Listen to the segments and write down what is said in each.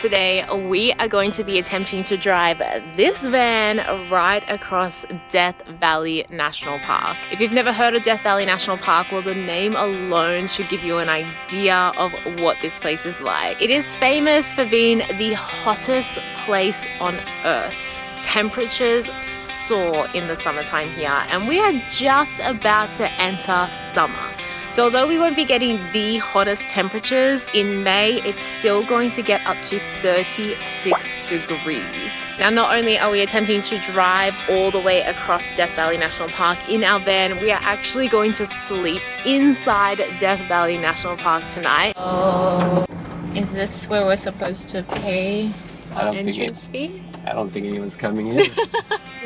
Today we are going to be attempting to drive this van right across Death Valley National Park. If you've never heard of Death Valley National Park, well, the name alone should give you an idea of what this place is like. It is famous for being the hottest place on earth. Temperatures soar in the summertime here, and we are just about to enter summer. So although we won't be getting the hottest temperatures in May, it's still going to get up to 36 degrees. Now, not only are we attempting to drive all the way across Death Valley National Park in our van, we are actually going to sleep inside Death Valley National Park tonight. Oh, is this where we're supposed to pay our entrance fee? I don't think anyone's coming in.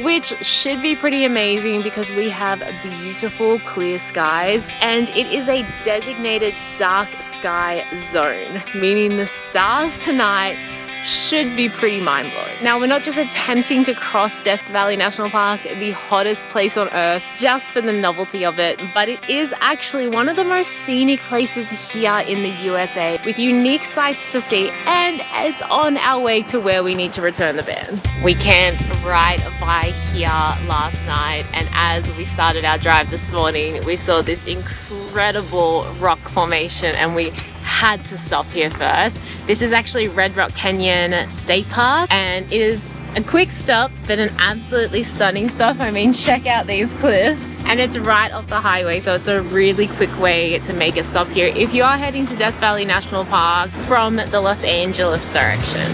Which should be pretty amazing because we have beautiful clear skies, and it is a designated dark sky zone, meaning the stars tonight should be pretty mind-blowing. Now, we're not just attempting to cross Death Valley National Park, the hottest place on earth, just for the novelty of it, but it is actually one of the most scenic places here in the USA with unique sights to see, and it's on our way to where we need to return the van. We camped right by here last night, and as we started our drive this morning, we saw this incredible rock formation and we had to stop here first. This is actually Red Rock Canyon State Park, and it is a quick stop but an absolutely stunning stop. I mean, check out these cliffs, and it's right off the highway, so it's a really quick way to make a stop here if you are heading to Death Valley National Park from the Los Angeles direction.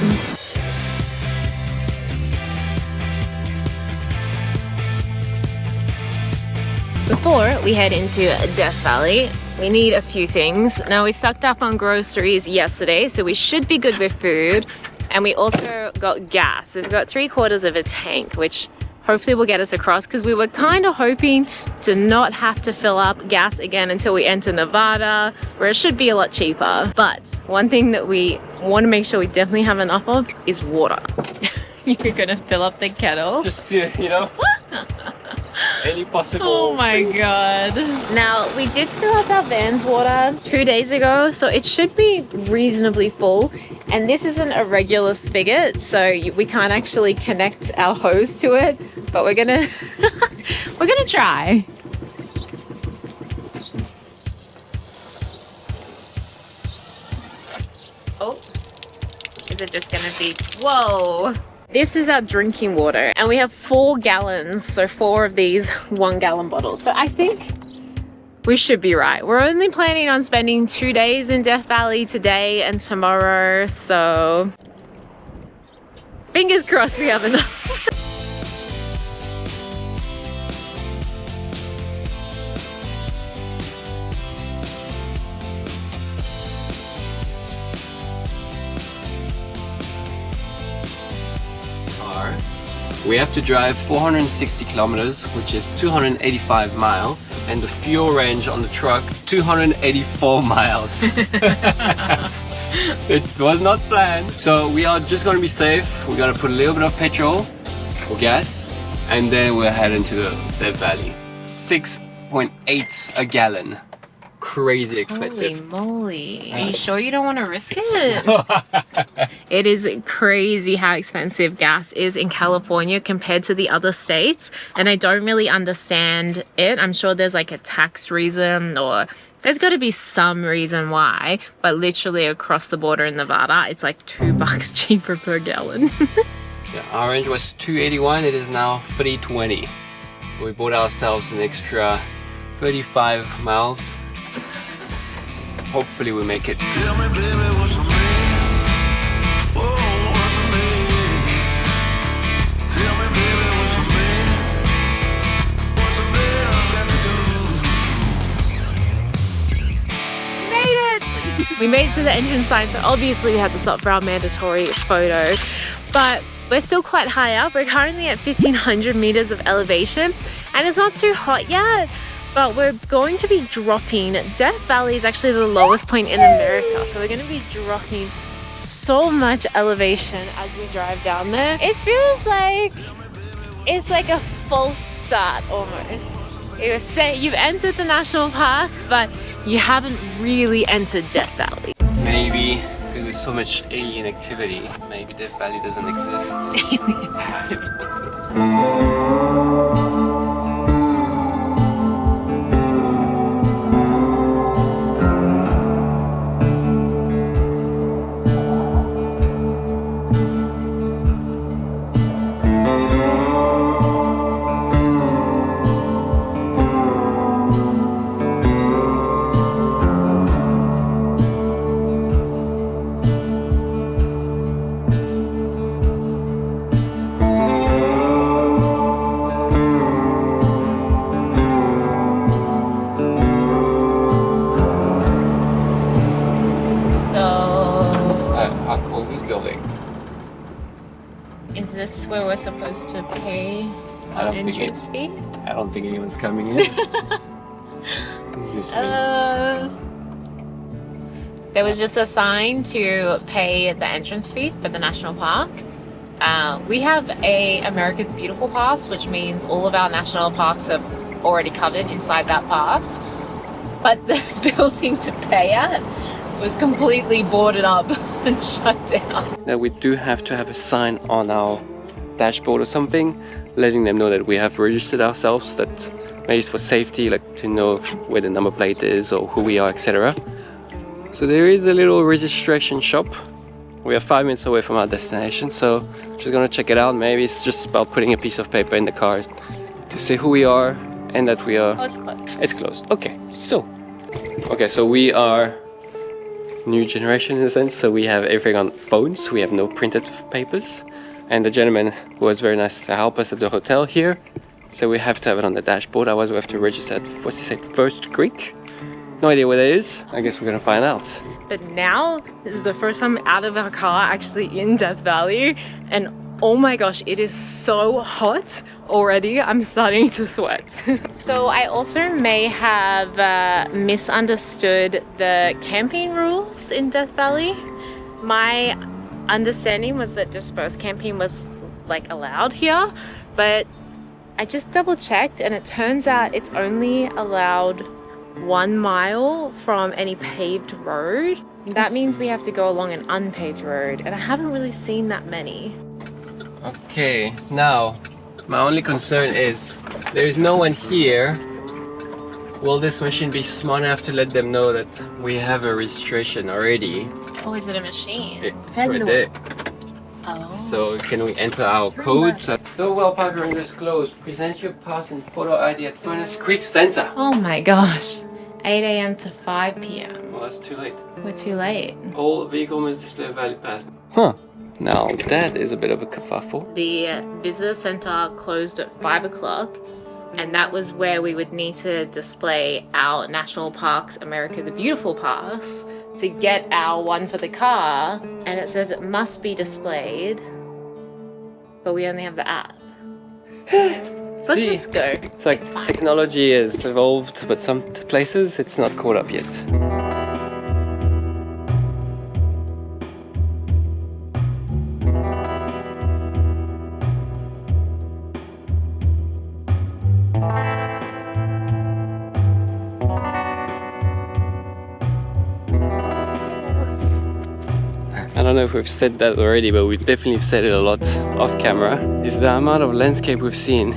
Before we head into Death Valley, we need a few things. Now, we stocked up on groceries yesterday, so we should be good with food. And we also got gas. We've got 3/4 of a tank, which hopefully will get us across, because we were kind of hoping to not have to fill up gas again until we enter Nevada, where it should be a lot cheaper. But one thing that we want to make sure we definitely have enough of is water. You're gonna fill up the kettle? Just, you know, any possible... Oh my god. Now, we did fill up our van's water 2 days ago, so it should be reasonably full. And this isn't a regular spigot, so we can't actually connect our hose to it, but we're gonna we're gonna try. Oh, is it just gonna be... Whoa! This is our drinking water, and we have 4 gallons, so 4 of these 1 gallon bottles. So I think we should be right. We're only planning on spending 2 days in Death Valley, today and tomorrow, so fingers crossed we have enough. We have to drive 460 kilometers, which is 285 miles, and the fuel range on the truck, 284 miles. It was not planned. So we are just gonna be safe. We're gonna put a little bit of petrol or gas, and then we're heading to the Death Valley. 6.8 a gallon. Crazy expensive. Holy moly. Are you sure you don't want to risk it? It is crazy how expensive gas is in California compared to the other states, and I don't really understand it. I'm sure there's like a tax reason, or there's got to be some reason why, but literally across the border in Nevada, it's like $2 cheaper per gallon. Yeah, our range was 281, it is now 320. So we bought ourselves an extra 35 miles. Hopefully we make it. Tell me, baby, what's the name? Oh, what's the name? Tell me, baby, what's the name? What's the name I got to do? Made it! We made it to the entrance sign, so obviously we had to stop for our mandatory photo, but we're still quite high up. We're currently at 1,500 meters of elevation, and it's not too hot yet. But we're going to be dropping. Death Valley is actually the lowest point in America, so we're going to be dropping so much elevation as we drive down there. It feels like it's like a false start almost. It was say you've entered the national park, but you haven't really entered Death Valley. Maybe because there's so much alien activity. Maybe Death Valley doesn't exist. How cool is this building? Is this where we're supposed to pay I don't think entrance fee? I don't think anyone's coming in. This is me. There was just a sign to pay the entrance fee for the national park. We have a America the Beautiful pass, which means all of our national parks are already covered inside that pass. But the building to pay at was completely boarded up and shut down. Now we do have to have a sign on our dashboard or something, letting them know that we have registered ourselves, that maybe it's for safety, like to know where the number plate is or who we are, etc. So there is a little registration shop. We are 5 minutes away from our destination, so just gonna check it out. Maybe it's just about putting a piece of paper in the car to say who we are and that we are... Oh, it's closed. It's closed. Okay, so we are new generation in a sense, so we have everything on phones. We have no printed papers. And the gentleman who was very nice to help us at the hotel here, so we have to have it on the dashboard, otherwise we have to register at, what's he said, First Creek? No idea what it is. I guess we're gonna find out. But now, this is the first time out of our car actually in Death Valley, and oh my gosh, it is so hot already. I'm starting to sweat. So I also may have misunderstood the camping rules in Death Valley. My understanding was that dispersed camping was like allowed here, but I just double checked and it turns out it's only allowed 1 mile from any paved road. That means we have to go along an unpaved road, and I haven't really seen that many. Okay, now my only concern is there is no one here. Will this machine be smart enough to let them know that we have a registration already? Oh, is it a machine? It's right there. Oh. So can we enter our code? Though well park ranger is closed, present your pass and photo ID at Furnace Creek Center. Oh my gosh. 8 a.m. to 5 p.m. Well, that's too late. We're too late. All vehicle must display a valid pass. Huh. Now that is a bit of a kerfuffle. The visitor center closed at 5 o'clock, and that was where we would need to display our National Parks America the Beautiful pass to get our one for the car, and it says it must be displayed, but we only have the app. Let's just go. It's like fine. technology has evolved, but some places it's not caught up yet. I don't know if we've said that already, but we've definitely said it a lot off camera, is the amount of landscape we've seen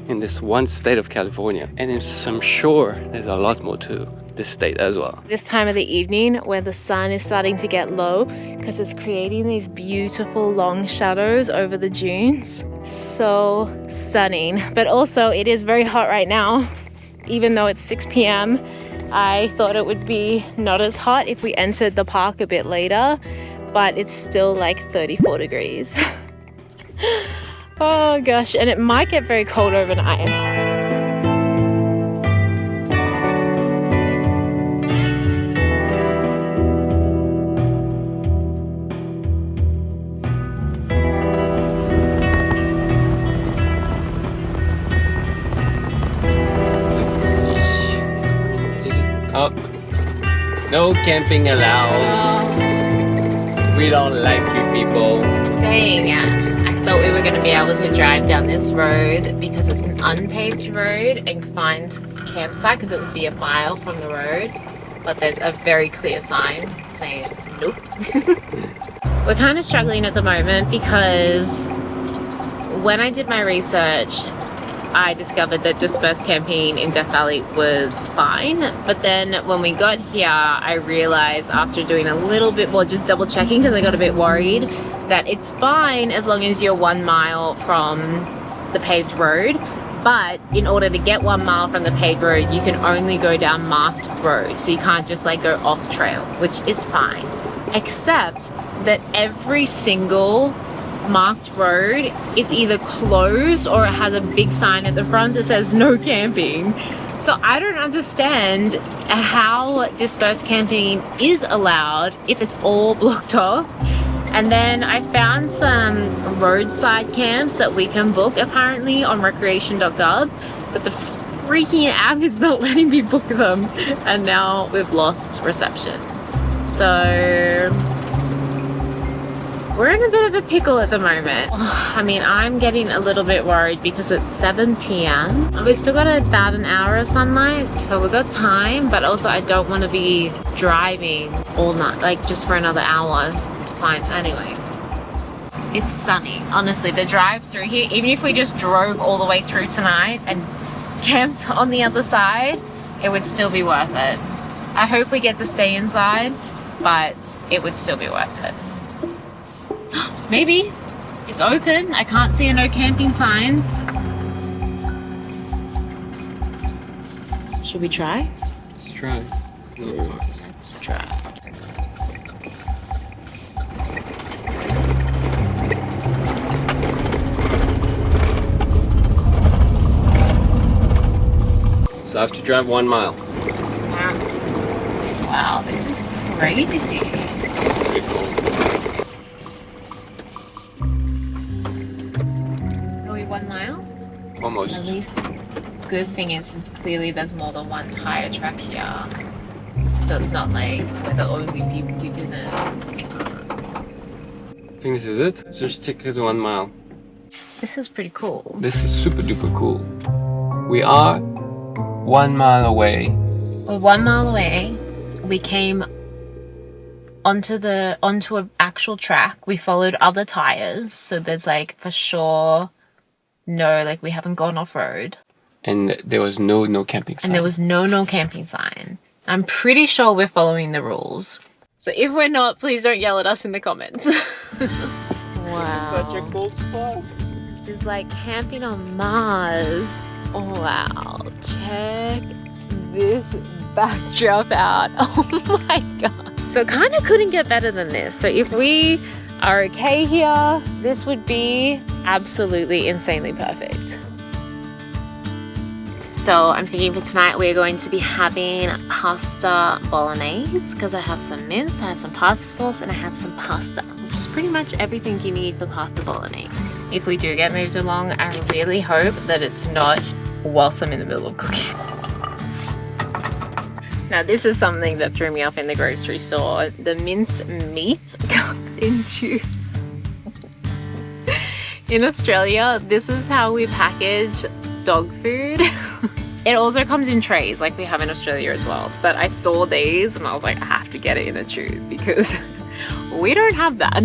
in this one state of California. And I'm sure there's a lot more to this state as well. This time of the evening where the sun is starting to get low because it's creating these beautiful long shadows over the dunes. So stunning. But also it is very hot right now, even though it's 6 p.m. I thought it would be not as hot if we entered the park a bit later, but it's still like 34 degrees. Oh gosh, and it might get very cold overnight. Let's see. Oh, no camping allowed. We don't like you people. Dang, I thought we were going to be able to drive down this road because it's an unpaved road and find a campsite because it would be a mile from the road. But there's a very clear sign saying Nope. We're kind of struggling at the moment because when I did my research, I discovered that dispersed camping in Death Valley was fine. But then when we got here, I realized after doing a little bit more, just double checking because I got a bit worried, that it's fine as long as you're 1 mile from the paved road. But in order to get 1 mile from the paved road, you can only go down marked roads. So you can't just like go off trail, which is fine. Except that every single marked road is either closed or it has a big sign at the front that says no camping. So I don't understand how dispersed camping is allowed if it's all blocked off. And then I found some roadside camps that we can book apparently on recreation.gov, but the freaking app is not letting me book them, and now we've lost reception. So we're in a bit of a pickle at the moment. I mean, I'm getting a little bit worried because it's 7 p.m. We've still got about an hour of sunlight, so we've got time, but also I don't want to be driving all night, like just for another hour. Fine, anyway. It's stunning. Honestly, the drive through here, even if we just drove all the way through tonight and camped on the other side, it would still be worth it. I hope we get to stay inside, but it would still be worth it. Maybe it's open. I can't see a no camping sign. Should we try? Let's try. No cars. Let's try. So I have to drive 1 mile. Wow, this is crazy. Pretty cool. Are we 1 mile? Almost. At least good thing is clearly there's more than one tire track here. So it's not like we're the only people who did it. I think this is it. Let's just stick to the 1 mile. This is pretty cool. This is super duper cool. We are 1 mile away. We're 1 mile away. We came onto an actual track. We followed other tires, so there's like for sure no, like we haven't gone off road. And there was no camping sign. And there was no camping sign. I'm pretty sure we're following the rules. So if we're not, please don't yell at us in the comments. Wow. Such a cool spot. This is like camping on Mars. Oh, wow. Check this backdrop out. Oh my god. So it kind of couldn't get better than this. So if we are okay here, this would be absolutely insanely perfect. So I'm thinking for tonight we're going to be having pasta bolognese because I have some mince, I have some pasta sauce, and I have some pasta, which is pretty much everything you need for pasta bolognese. If we do get moved along, I really hope that it's not whilst I'm in the middle of cooking. Now this is something that threw me off in the grocery store. The minced meat comes in tubes. In Australia, this is how we package dog food. It also comes in trays like we have in Australia as well. But I saw these and I was like, I have to get it in a tube because we don't have that.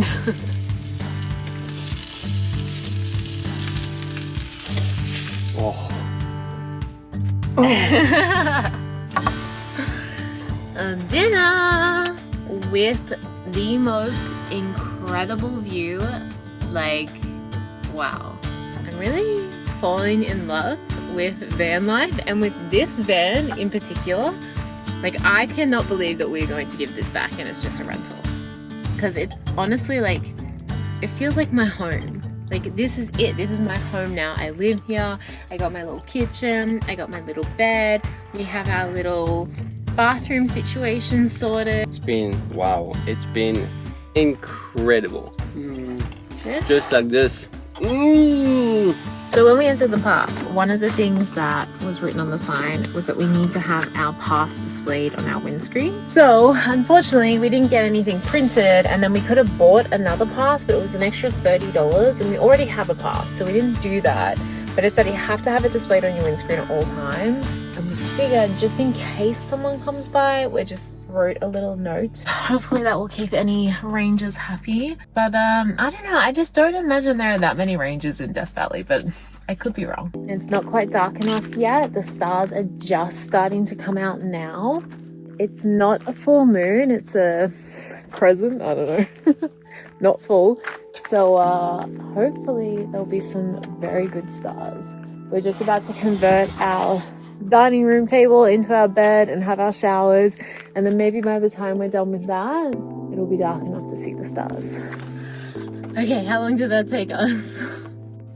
Oh. Dinner with the most incredible view. Like, wow. I'm really falling in love with van life, and with this van in particular. Like, I cannot believe that we're going to give this back and it's just a rental, because it honestly, like, it feels like my home. Like, this is it. This is my home now. I live here. I got my little kitchen. I got my little bed. We have our little bathroom situation sorted. It's been, wow, it's been incredible. Yeah. Just like this. So when we entered the park, one of the things that was written on the sign was that we need to have our pass displayed on our windscreen. So unfortunately, we didn't get anything printed, and then we could have bought another pass, but it was an extra $30, and we already have a pass, so we didn't do that. But it said you have to have it displayed on your windscreen at all times. And we figured, just in case someone comes by, we're just wrote a little note. Hopefully that will keep any rangers happy. But I don't know, I just don't imagine there are that many rangers in Death Valley, but I could be wrong. It's not quite dark enough yet. The stars are just starting to come out now. It's not a full moon, it's a crescent, I don't know. Not full. So hopefully there'll be some very good stars. We're just about to convert our dining room table into our bed and have our showers, and then maybe by the time we're done with that, it'll be dark enough to see the stars. Okay, how long did that take us?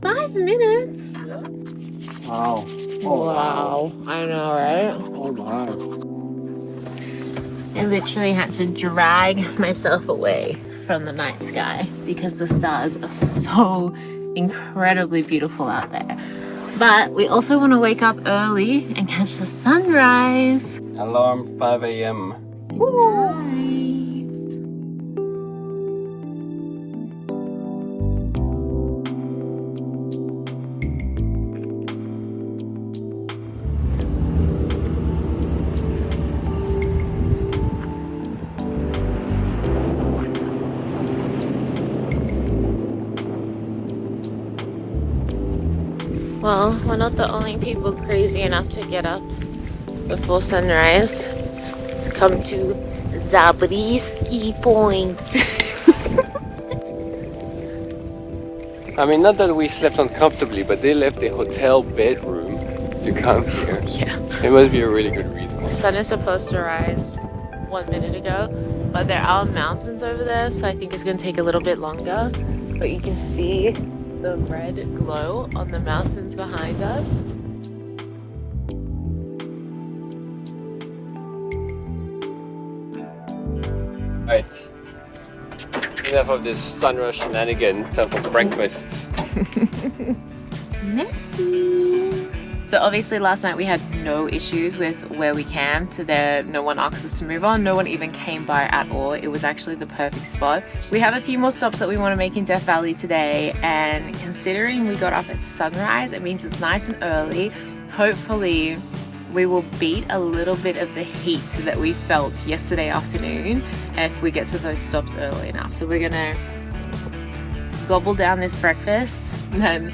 5 minutes. Wow. Wow. I know, right? Oh my. I literally had to drag myself away from the night sky because the stars are so incredibly beautiful out there. But we also want to wake up early and catch the sunrise. Alarm 5 a.m. Well, we're not the only people crazy enough to get up before sunrise to come to Zabriskie Point. I mean, not that we slept uncomfortably, but they left the hotel bedroom to come here. Yeah. It must be a really good reason. The sun is supposed to rise 1 minute ago, but there are mountains over there, so I think it's going to take a little bit longer. But you can see the red glow on the mountains behind us. Right. Enough of this sunrise shenanigan. Time for breakfast. Messy. So obviously last night we had no issues with where we camped. No one asked us to move on. No one even came by at all. It was actually the perfect spot. We have a few more stops that we want to make in Death Valley today, and considering we got up at sunrise, it means it's nice and early. Hopefully we will beat a little bit of the heat that we felt yesterday afternoon if we get to those stops early enough. So we're gonna gobble down this breakfast and then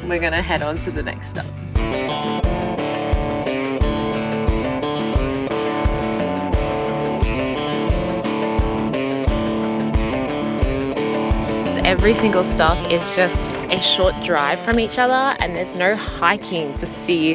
we're gonna head on to the next stop. Every single stop is just a short drive from each other, and there's no hiking to see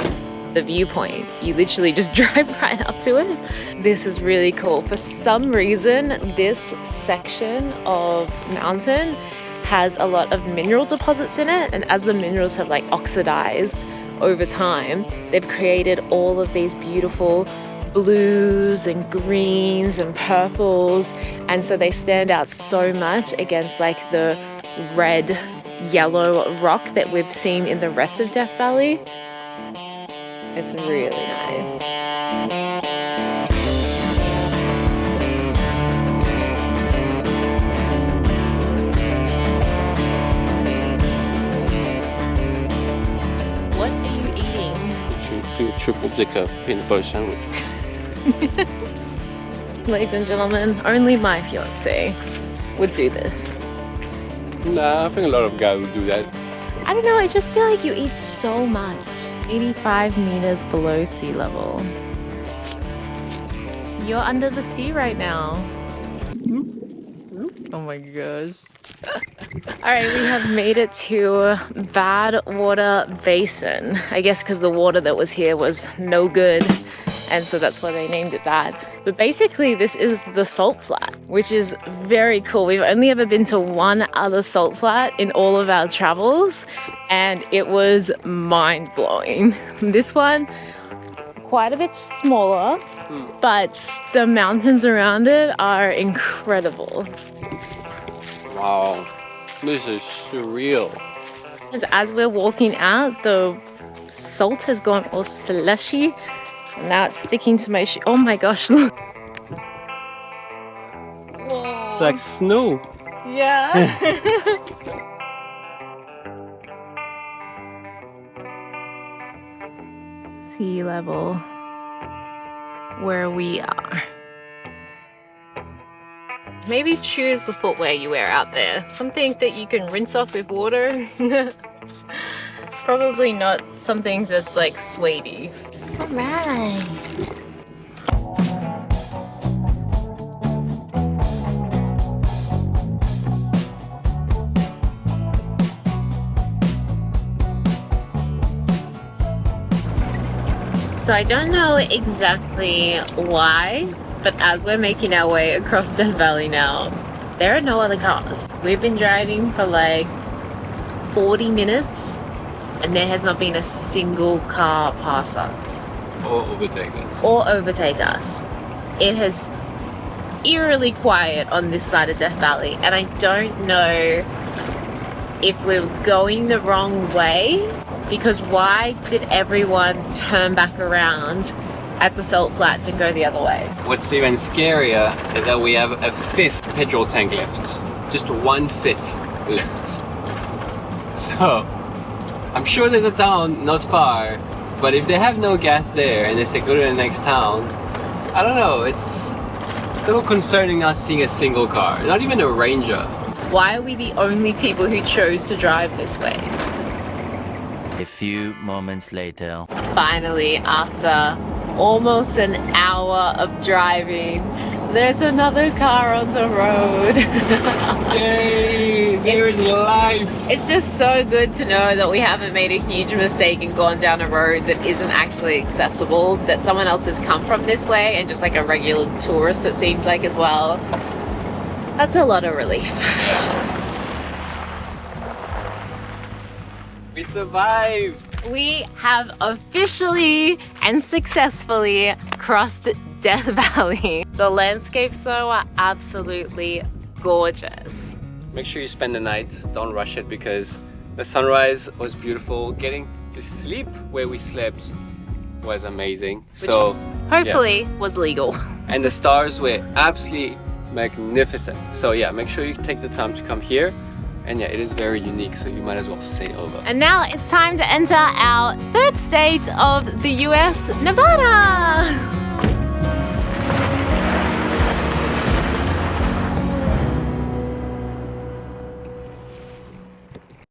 the viewpoint. You literally just drive right up to it. This is really cool. For some reason, this section of mountain has a lot of mineral deposits in it, and as the minerals have like oxidized over time, they've created all of these beautiful blues and greens and purples, and so they stand out so much against like the red yellow rock that we've seen in the rest of Death Valley. It's really nice. What are you eating? Triple dicker peanut butter sandwich. Ladies and gentlemen, only my fiance would do this. Nah, I think a lot of guys would do that. I don't know, I just feel like you eat so much. 85 meters below sea level. You're under the sea right now. Oh my gosh. Alright, we have made it to Badwater Basin. I guess because the water that was here was no good, and so that's why they named it that. But basically this is the salt flat, which is very cool. We've only ever been to one other salt flat in all of our travels, and it was mind-blowing. This one, quite a bit smaller, but the mountains around it are incredible. Wow, this is surreal. Because as we're walking out, the salt has gone all slushy. And now it's sticking to my shoe. Oh my gosh, look. Whoa. It's like snow. Yeah. Sea level where we are. maybe choose the footwear you wear out there. Something that you can rinse off with water. Probably not something that's like suede-y. Alright. So I don't know exactly why, but as we're making our way across Death Valley now, there are no other cars. We've been driving for like 40 minutes and there has not been a single car pass us. Or overtake us. Or overtake us. It has eerily quiet on this side of Death Valley, and I don't know if we're going the wrong way, because why did everyone turn back around at the Salt Flats and go the other way? What's even scarier is that we have a 5th petrol tank left. Just 1/5 left. So, I'm sure there's a town not far, but if they have no gas there and they say go to the next town, I don't know, it's a little concerning not seeing a single car, not even a Ranger. Why are we the only people who chose to drive this way? A few moments later. Finally, after almost an hour of driving, there's another car on the road. Yay! There's life! It's just so good to know that we haven't made a huge mistake and gone down a road that isn't actually accessible, that someone else has come from this way and just like a regular tourist, it seems like, as well. That's a lot of relief. We survived! We have officially and successfully crossed Death Valley. The landscapes though are absolutely gorgeous. Make sure you spend the night, don't rush it, because the sunrise was beautiful. Getting to sleep where we slept was amazing. So Hopefully was legal. and the stars were absolutely magnificent. So yeah, make sure you take the time to come here. And yeah, it is very unique, so you might as well stay over. And now it's time to enter our third state of the US, Nevada.